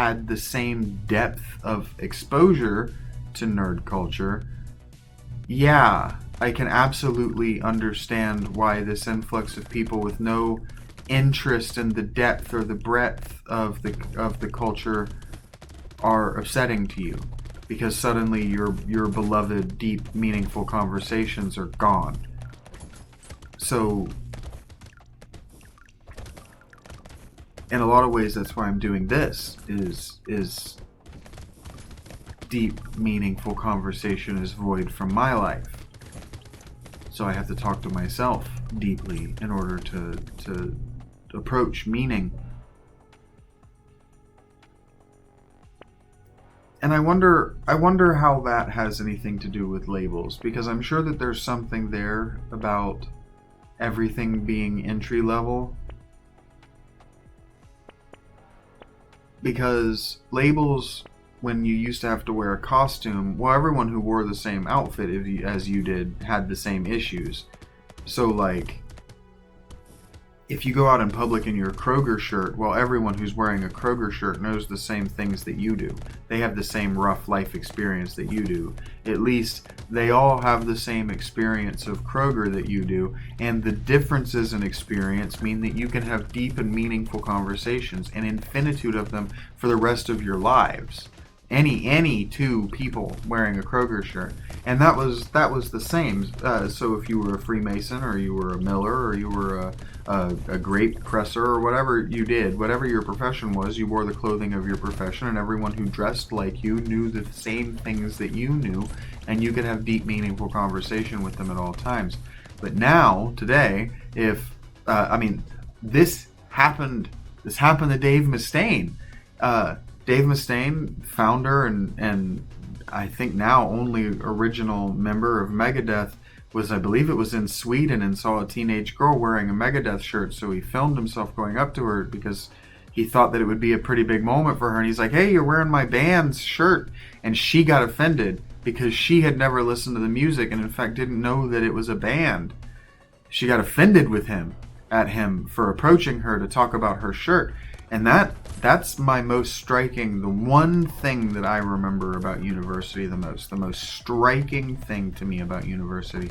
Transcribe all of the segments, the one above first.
had the same depth of exposure to nerd culture, yeah, I can absolutely understand why this influx of people with no interest in the depth or the breadth of the culture are upsetting to you, because suddenly your beloved, deep, meaningful conversations are gone. So, in a lot of ways, that's why I'm doing this. Is deep, meaningful conversation is void from my life. So I have to talk to myself deeply in order to approach meaning. And I wonder how that has anything to do with labels, because I'm sure that there's something there about everything being entry level. Because labels, when you used to have to wear a costume, well, everyone who wore the same outfit as you did had the same issues. So, like, if you go out in public in your Kroger shirt, well, everyone who's wearing a Kroger shirt knows the same things that you do. They have the same rough life experience that you do. At least they all have the same experience of Kroger that you do, and the differences in experience mean that you can have deep and meaningful conversations, an infinitude of them, for the rest of your lives. Any two people wearing a Kroger shirt, and that was the same. So if you were a Freemason, or you were a miller, or you were a grape presser, or whatever you did, whatever your profession was, you wore the clothing of your profession, and everyone who dressed like you knew the same things that you knew, and you could have deep, meaningful conversation with them at all times. But now, today, if this happened to Dave Mustaine. Dave Mustaine, founder and I think now only original member of Megadeth, I believe it was in Sweden, and saw a teenage girl wearing a Megadeth shirt, so he filmed himself going up to her because he thought that it would be a pretty big moment for her, and he's like, "Hey, you're wearing my band's shirt," and she got offended because she had never listened to the music and in fact didn't know that it was a band. She got offended at him for approaching her to talk about her shirt. And that's my most striking, the one thing that I remember about university the most striking thing to me about university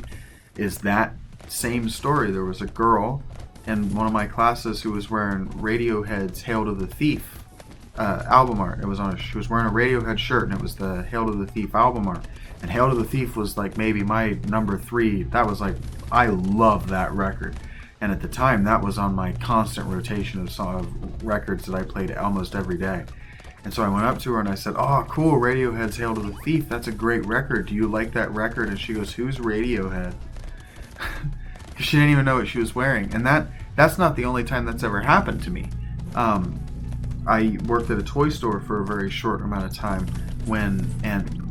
is that same story. There was a girl in one of my classes who was wearing Radiohead's Hail to the Thief album art. She was wearing a Radiohead shirt, and it was the Hail to the Thief album art. And Hail to the Thief was like maybe my number 3. That was like, I love that record. And at the time, that was on my constant rotation of records that I played almost every day. And so I went up to her and I said, "Oh, cool, Radiohead's Hail to the Thief. That's a great record. Do you like that record?" And she goes, "Who's Radiohead?" Because she didn't even know what she was wearing. And that's not the only time that's ever happened to me. I worked at a toy store for a very short amount of time and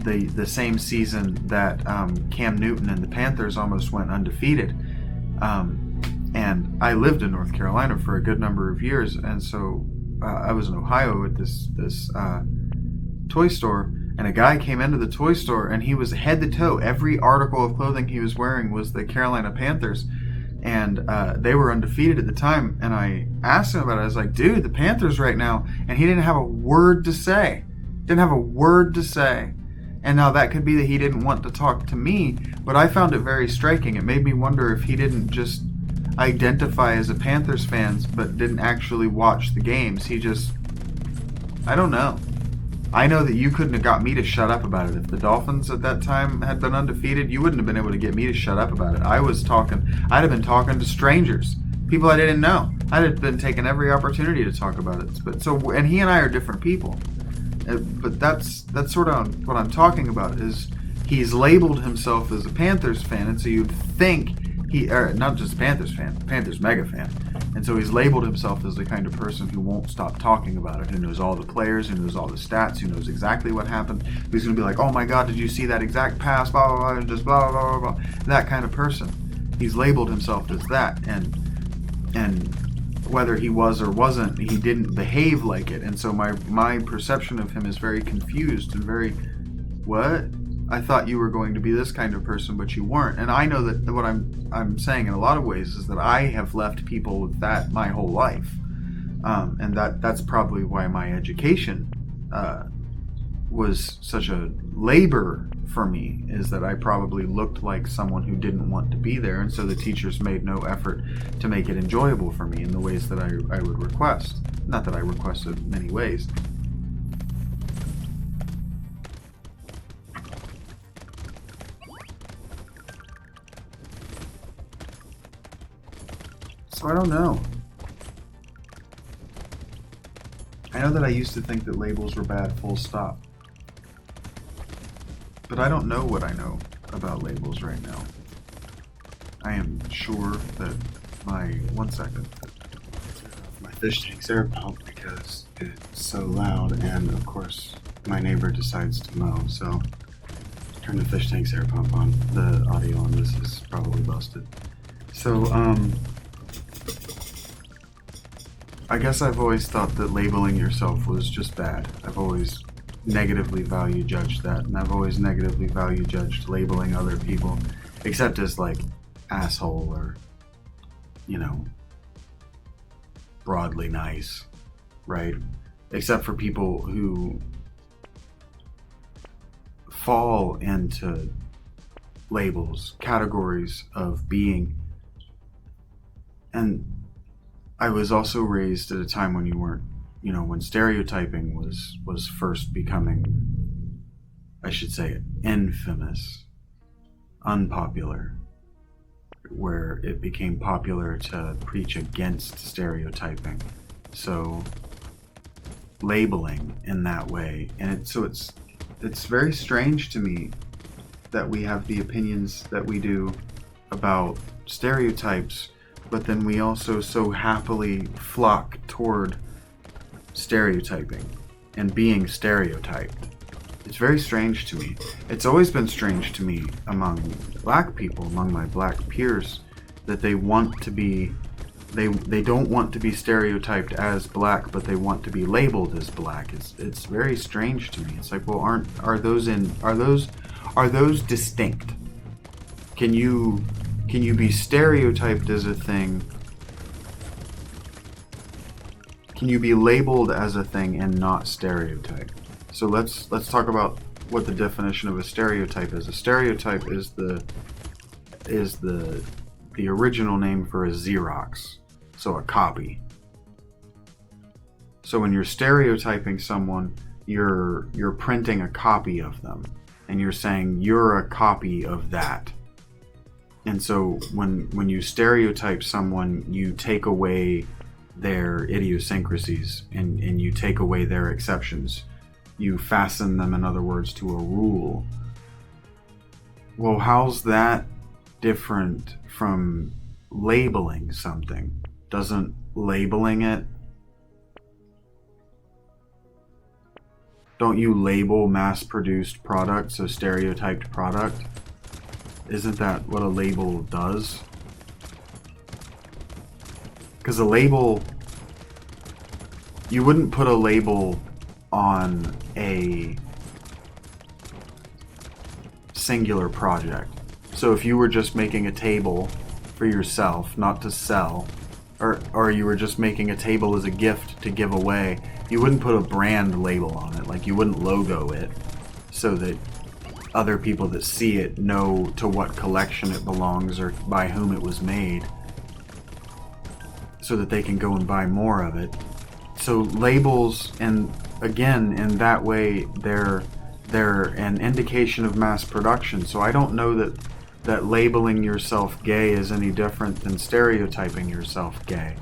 the same season that Cam Newton and the Panthers almost went undefeated. And I lived in North Carolina for a good number of years, and so I was in Ohio at this toy store, and a guy came into the toy store, and he was head to toe. Every article of clothing he was wearing was the Carolina Panthers, and they were undefeated at the time. And I asked him about it. I was like, "Dude, the Panthers right now," and he didn't have a word to say. And now that could be that he didn't want to talk to me, but I found it very striking. It made me wonder if he didn't just identify as a Panthers fan but didn't actually watch the games. I don't know. I know that you couldn't have got me to shut up about it. If the Dolphins at that time had been undefeated, you wouldn't have been able to get me to shut up about it. I'd have been talking to strangers, people I didn't know. I'd have been taking every opportunity to talk about it. And he and I are different people. But that's sort of what I'm talking about, is he's labeled himself as a Panthers fan, and so you'd think not just a Panthers fan, Panthers mega fan. And so he's labeled himself as the kind of person who won't stop talking about it, who knows all the players, who knows all the stats, who knows exactly what happened. He's going to be like, "Oh my God, did you see that exact pass, blah, blah, blah, and just blah, blah, blah, blah." That kind of person. He's labeled himself as that. And whether he was or wasn't, he didn't behave like it. And so my perception of him is very confused and very, "What? I thought you were going to be this kind of person, but you weren't." And I know that what I'm saying in a lot of ways is that I have left people with that my whole life, and that's probably why my education was such a labor for me is that I probably looked like someone who didn't want to be there, and so the teachers made no effort to make it enjoyable for me in the ways that I would request. Not that I requested many ways. So I don't know. I know that I used to think that labels were bad, full stop. But I don't know what I know about labels right now. I am sure that one second. My fish tank's air pump because it's so loud, and of course my neighbor decides to mow, so turn the fish tank's air pump on. The audio on this is probably busted. So, I guess I've always thought that labeling yourself was just bad. I've always negatively value judged that, and I've always negatively value judged labeling other people, except as like asshole or, broadly nice, right? Except for people who fall into labels, categories of being. And I was also raised at a time when you weren't, when stereotyping was first becoming, I should say, infamous, unpopular, where it became popular to preach against stereotyping. So labeling in that way, and it's very strange to me that we have the opinions that we do about stereotypes, but then we also so happily flock toward stereotyping and being stereotyped. It's very strange to me. It's always been strange to me among black people, among my black peers, that they want to be, they don't want to be stereotyped as black, but they want to be labeled as black. It's very strange to me. It's like, well, are those distinct? Can you be stereotyped as a thing? Can you be labeled as a thing and not stereotyped? So let's talk about what the definition of a stereotype is. A stereotype is the original name for a Xerox, so a copy. So when you're stereotyping someone, you're printing a copy of them, and you're saying you're a copy of that. And so when you stereotype someone, you take away their idiosyncrasies and you take away their exceptions. You fasten them, in other words, to a rule. Well, how's that different from labeling something? Doesn't labeling it? Don't you label mass-produced products a stereotyped product? Isn't that what a label does? Because a label, you wouldn't put a label on a singular project. So if you were just making a table for yourself, not to sell, or you were just making a table as a gift to give away, you wouldn't put a brand label on it. Like, you wouldn't logo it so that other people that see it know to what collection it belongs or by whom it was made, so that they can go and buy more of it. So labels, and again, in that way, they're an indication of mass production. So I don't know that labeling yourself gay is any different than stereotyping yourself gay.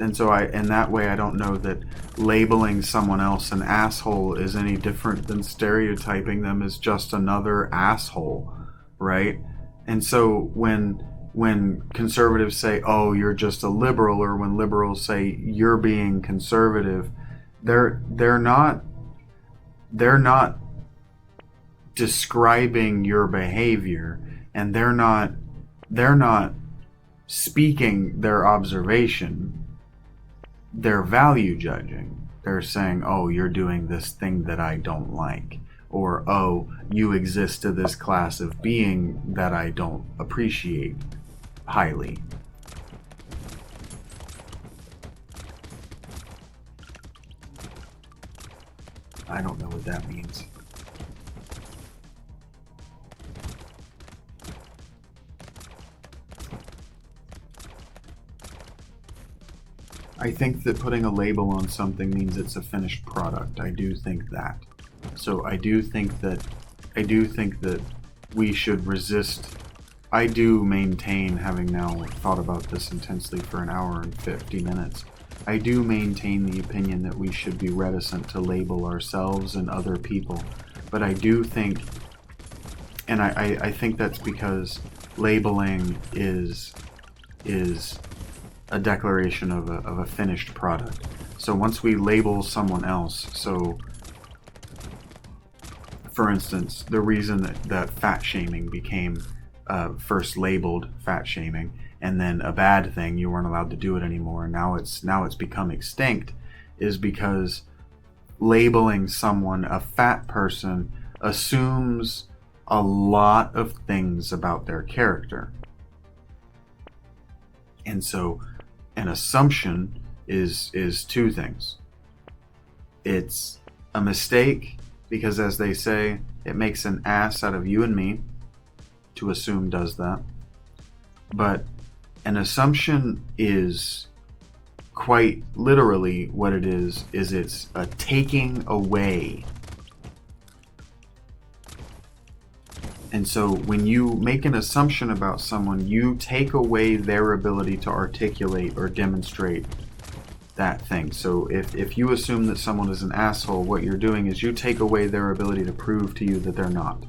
And so in that way, I don't know that labeling someone else an asshole is any different than stereotyping them as just another asshole, right? And so when conservatives say, oh, you're just a liberal, or when liberals say you're being conservative, they're not describing your behavior, and they're not speaking their observation. They're value judging. They're saying, oh, you're doing this thing that I don't like, or oh, you exist to this class of being that I don't appreciate highly. I don't know what that means. I think that putting a label on something means it's a finished product. I do think that. So I do think that we should resist. I do maintain, having now thought about this intensely for an hour and 50 minutes, I do maintain the opinion that we should be reticent to label ourselves and other people. But I do think, and I think that's because labeling is a declaration of a finished product. So once we label someone else, so for instance, the reason that fat shaming became first labeled fat shaming and then a bad thing, you weren't allowed to do it anymore, and now it's become extinct, is because labeling someone a fat person assumes a lot of things about their character. And so an assumption is two things. It's a mistake because, as they say, it makes an ass out of you and me. To assume does that. But an assumption is quite literally what it is it's a taking away. And so when you make an assumption about someone, you take away their ability to articulate or demonstrate that thing. So if you assume that someone is an asshole, what you're doing is you take away their ability to prove to you that they're not.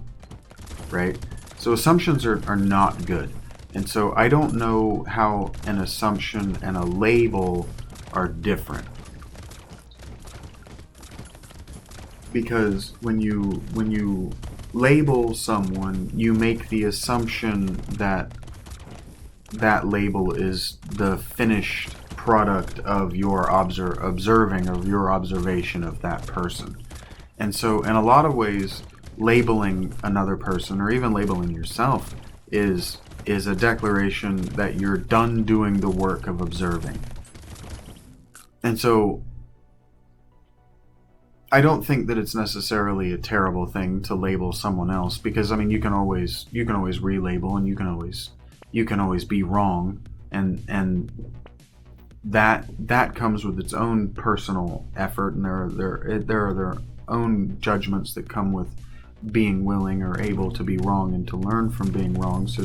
Right? So assumptions are not good. And so I don't know how an assumption and a label are different. Because when you label someone, you make the assumption that that label is the finished product of your observing of your observation of that person. And so in a lot of ways, labeling another person or even labeling yourself is a declaration that you're done doing the work of observing. And so I don't think that it's necessarily a terrible thing to label someone else, because I mean you can always relabel, and you can always be wrong, and that comes with its own personal effort, and there are their own judgments that come with being willing or able to be wrong and to learn from being wrong. So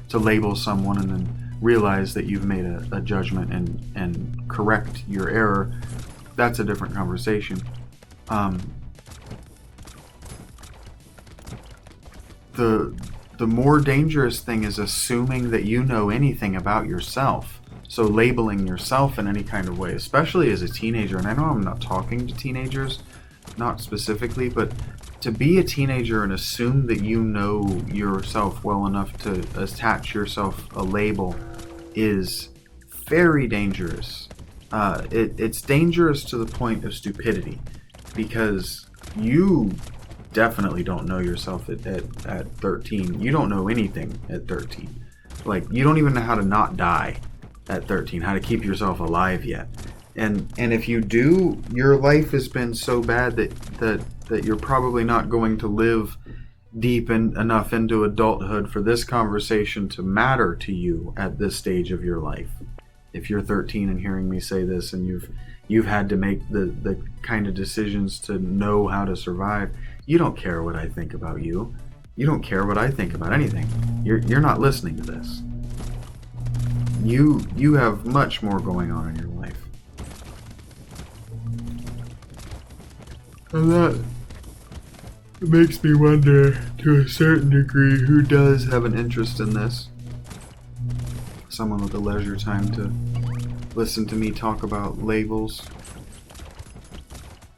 to label someone and then realize that you've made a judgment and correct your error, that's a different conversation. The more dangerous thing is assuming that you know anything about yourself. So labeling yourself in any kind of way, especially as a teenager, and I know I'm not talking to teenagers, not specifically, but to be a teenager and assume that you know yourself well enough to attach yourself a label is very dangerous. It's dangerous to the point of stupidity, because you definitely don't know yourself at 13. You don't know anything at 13. Like, you don't even know how to not die at 13, how to keep yourself alive yet. And if you do, your life has been so bad that you're probably not going to live deep enough into adulthood for this conversation to matter to you at this stage of your life. If you're 13 and hearing me say this, and you've had to make the kind of decisions to know how to survive, you don't care what I think about you. You don't care what I think about anything. You're not listening to this. You have much more going on in your life. And that makes me wonder, to a certain degree, who does have an interest in this. Someone with the leisure time to listen to me talk about labels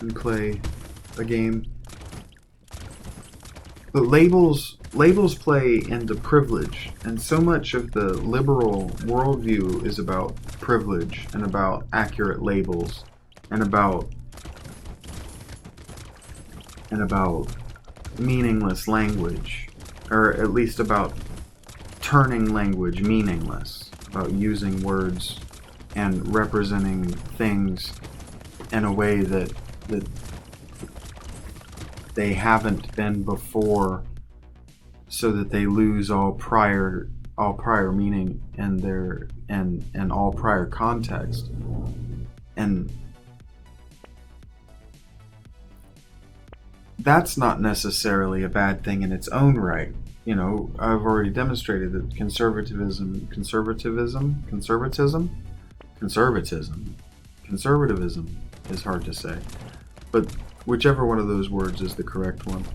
and play a game. But labels play into privilege, and so much of the liberal worldview is about privilege and about accurate labels and about meaningless language, or at least about turning language meaningless, about using words and representing things in a way that they haven't been before, so that they lose all prior meaning and their and all prior context. And that's not necessarily a bad thing in its own right. You know, I've already demonstrated that conservatism is hard to say, but whichever one of those words is the correct one,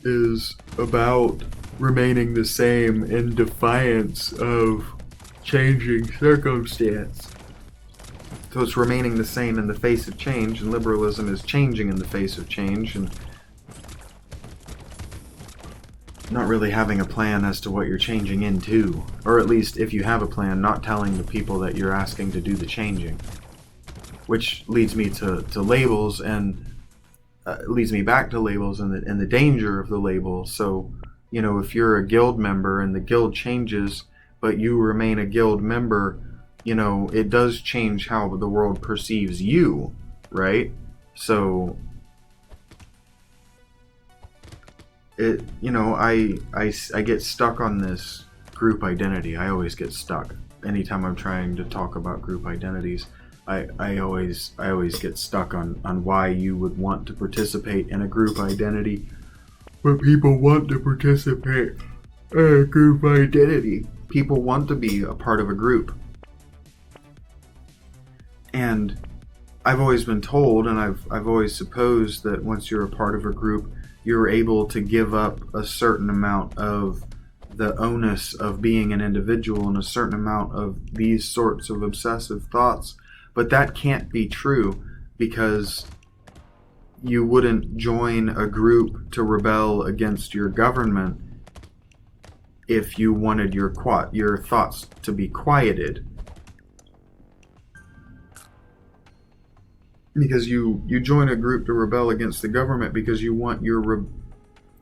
is about remaining the same in defiance of changing circumstance. So it's remaining the same in the face of change, and liberalism is changing in the face of change, and not really having a plan as to what you're changing into. Or at least, if you have a plan, not telling the people that you're asking to do the changing. Which leads me to labels, and leads me back to labels and the danger of the label. So, you know, if you're a guild member and the guild changes, but you remain a guild member, you know, it does change how the world perceives you, right? So, you know, I get stuck on this group identity. I always get stuck anytime I'm trying to talk about group identities. I always get stuck on why you would want to participate in a group identity, but people want to participate in a group identity. People want to be a part of a group. And I've always been told, and I've always supposed, that once you're a part of a group, you're able to give up a certain amount of the onus of being an individual and a certain amount of these sorts of obsessive thoughts. But that can't be true, because you wouldn't join a group to rebel against your government if you wanted your thoughts to be quieted. Because you join a group to rebel against the government because you want your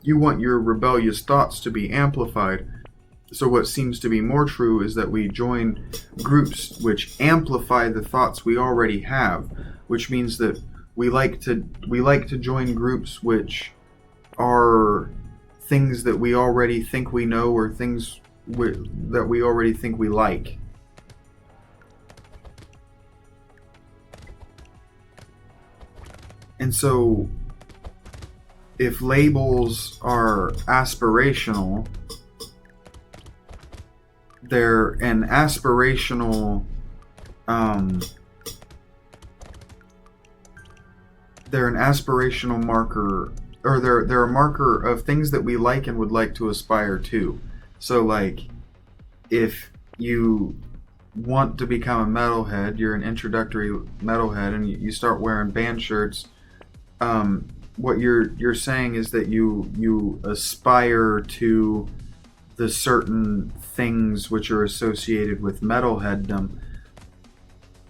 rebellious thoughts to be amplified. So what seems to be more true is that we join groups which amplify the thoughts we already have, which means that we like to join groups which are things that we already think we know, or things that we already think we like. And so, if labels are aspirational, they're an aspirational marker, or they're a marker of things that we like and would like to aspire to. So, like, if you want to become a metalhead, you're an introductory metalhead, and you start wearing band shirts, what you're saying is that you aspire to the certain things which are associated with metalheaddom,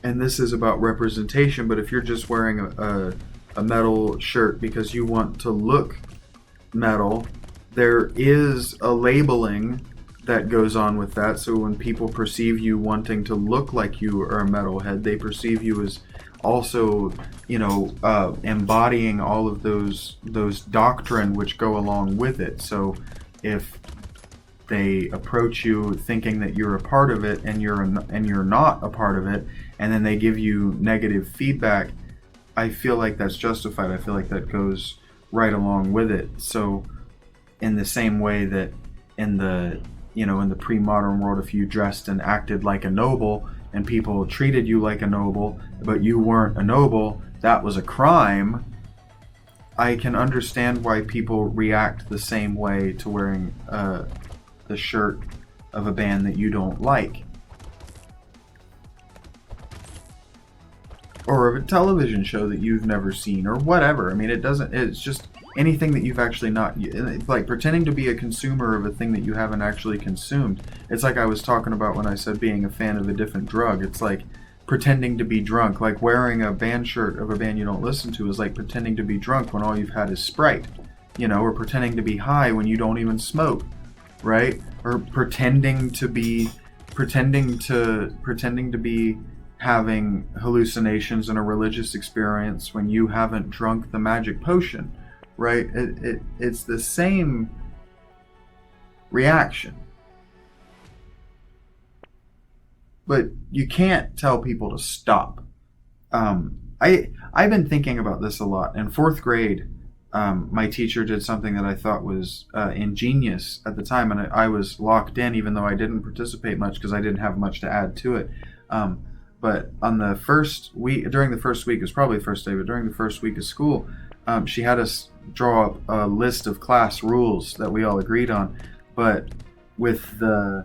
and this is about representation. But if you're just wearing a metal shirt because you want to look metal, there is a labeling that goes on with that. So when people perceive you wanting to look like you are a metalhead, they perceive you as also, you know, embodying all of those doctrine which go along with it. So if they approach you thinking that you're a part of it and you're not a part of it, and then they give you negative feedback, I feel like that's justified. I feel like that goes right along with it. So in the same way that in the pre-modern world, if you dressed and acted like a noble and people treated you like a noble, but you weren't a noble, that was a crime. I can understand why people react the same way to wearing the shirt of a band that you don't like, or of a television show that you've never seen, or whatever. I mean, it's just anything that you've actually not, it's like pretending to be a consumer of a thing that you haven't actually consumed. It's like I was talking about when I said being a fan of a different drug. It's like pretending to be drunk. Like wearing a band shirt of a band you don't listen to is like pretending to be drunk when all you've had is Sprite, you know, or pretending to be high when you don't even smoke, right? Or pretending to be having hallucinations in a religious experience when you haven't drunk the magic potion, right? It's the same reaction. But you can't tell people to stop. I've been thinking about this a lot. In fourth grade, my teacher did something that I thought was ingenious at the time, and I was locked in, even though I didn't participate much because I didn't have much to add to it. But on the first week, during the first week, it was probably the first day, but during the first week of school, she had us draw up a list of class rules that we all agreed on, but with the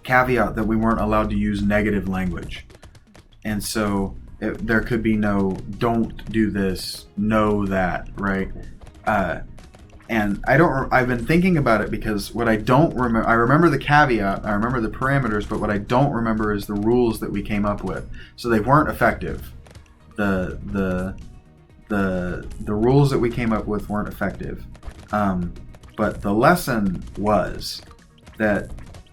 caveat that we weren't allowed to use negative language. And so there could be no "don't do this," "no that," right? And I've been thinking about it because what I don't remember, I remember the caveat, I remember the parameters, but what I don't remember is the rules that we came up with. So they weren't effective. The rules that we came up with weren't effective. But the lesson was that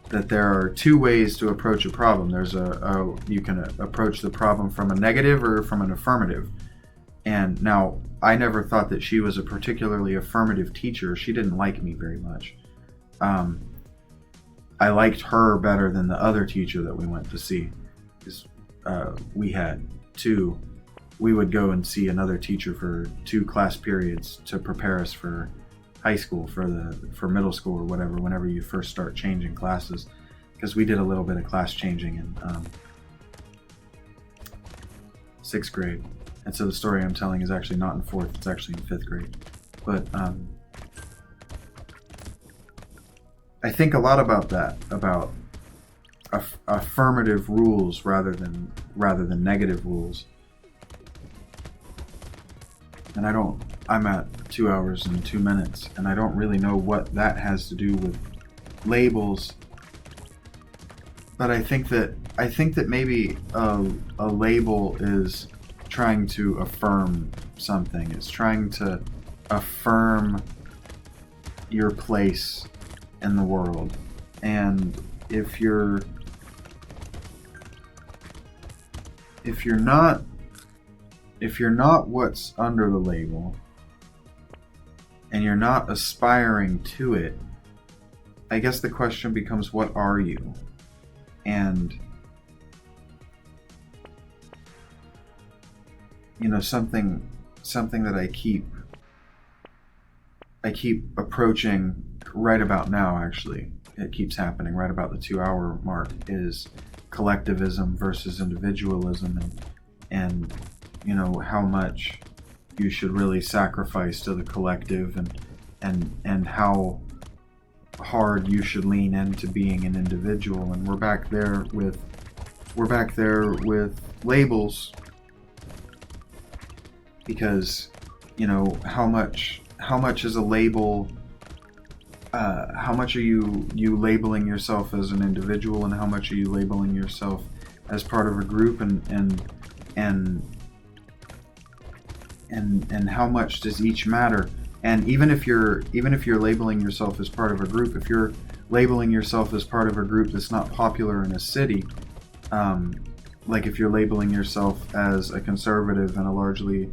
there are two ways to approach a problem. There's you can approach the problem from a negative or from an affirmative. And now, I never thought that she was a particularly affirmative teacher. She didn't like me very much. I liked her better than the other teacher that we went to see. Because we would go and see another teacher for 2 class periods to prepare us for high school, for middle school or whatever, whenever you first start changing classes. Because we did a little bit of class changing in 6th grade. And so the story I'm telling is actually not in 4th, it's actually in 5th grade. But I think a lot about that, about affirmative rules rather than negative rules. And I'm at 2 hours and 2 minutes, and I don't really know what that has to do with labels. But I think that maybe a label is trying to affirm something. It's trying to affirm your place in the world. And if you're not what's under the label, and you're not aspiring to it, I guess the question becomes, what are you? And something that I keep approaching right about now, actually. It keeps happening right about the 2-hour mark, is collectivism versus individualism, and how much you should really sacrifice to the collective, and how hard you should lean into being an individual. And we're back there with labels, because how much is a label, how much are you labeling yourself as an individual, and how much are you labeling yourself as part of a group, and how much does each matter? And even if you're labeling yourself as part of a group, if you're labeling yourself as part of a group that's not popular in a city, like if you're labeling yourself as a conservative in a largely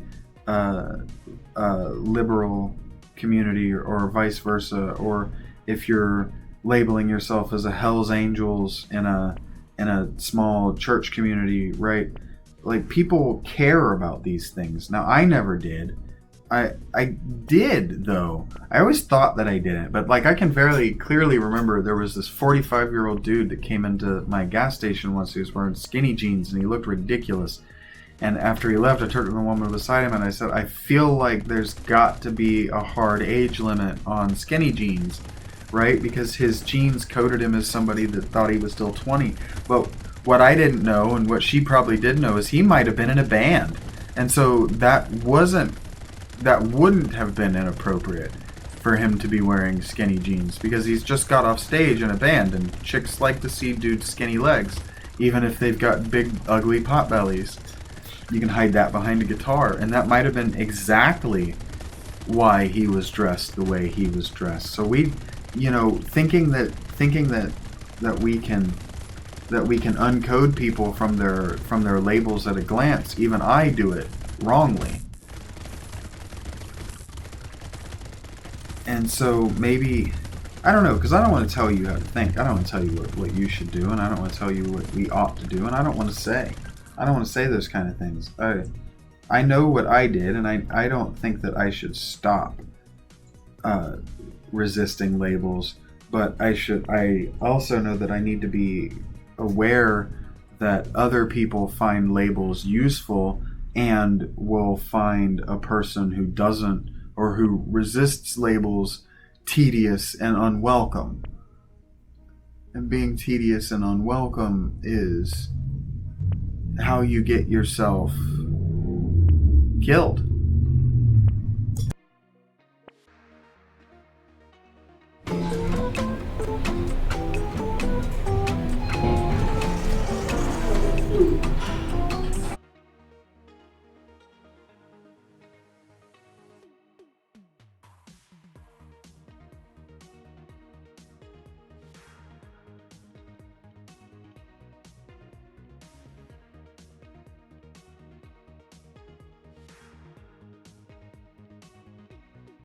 liberal community, or vice versa, or if you're labeling yourself as a Hell's Angels in a small church community, right? Like, people care about these things. Now, I never did. I did, though. I always thought that I didn't, but I can very clearly remember there was this 45-year-old dude that came into my gas station once. He was wearing skinny jeans and he looked ridiculous. And after he left, I turned to the woman beside him and I said, I feel like there's got to be a hard age limit on skinny jeans, right? Because his jeans coded him as somebody that thought he was still 20. But what I didn't know, and what she probably did know, is he might have been in a band. And so that wouldn't have been inappropriate for him to be wearing skinny jeans, because he's just got off stage in a band, and chicks like to see dudes' skinny legs, even if they've got big, ugly pot bellies. You can hide that behind a guitar, and that might have been exactly why he was dressed the way he was dressed. So we, thinking that we can uncode people from their labels at a glance. Even I do it wrongly. And so maybe, I don't know, because I don't want to tell you how to think. I don't want to tell you what you should do, and I don't want to tell you what we ought to do, and I don't want to say. I don't want to say those kind of things. I know what I did, and I don't think that I should stop resisting labels, but I also know that I need to be aware that other people find labels useful and will find a person who doesn't, or who resists labels, tedious and unwelcome. And being tedious and unwelcome is how you get yourself killed.